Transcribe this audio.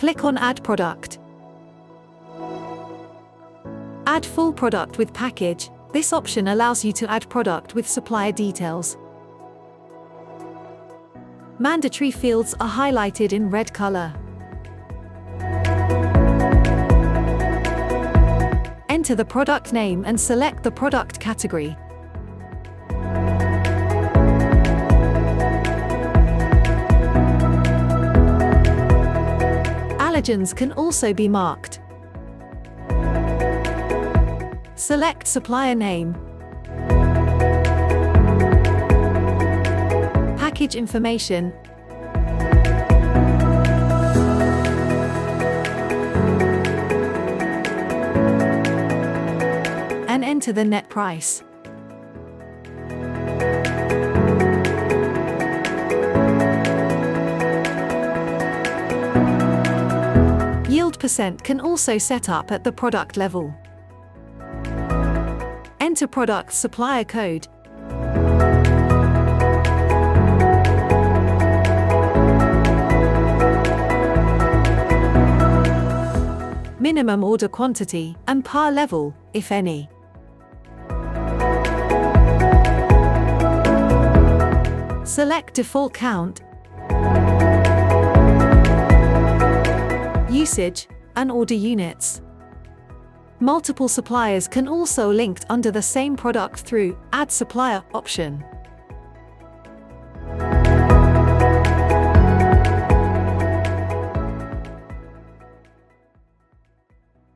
Click on Add Product. Add full product with package. This option allows you to add product with supplier details. Mandatory fields are highlighted in red color. Enter the product name and select the product category. Allergens can also be marked. Select supplier name. Package information. And enter the net price. Yield percent can also set up at the product level. Enter product supplier code. Minimum order quantity and par level, if any. Select default count, usage, and order units. Multiple suppliers can also be linked under the same product through Add Supplier option.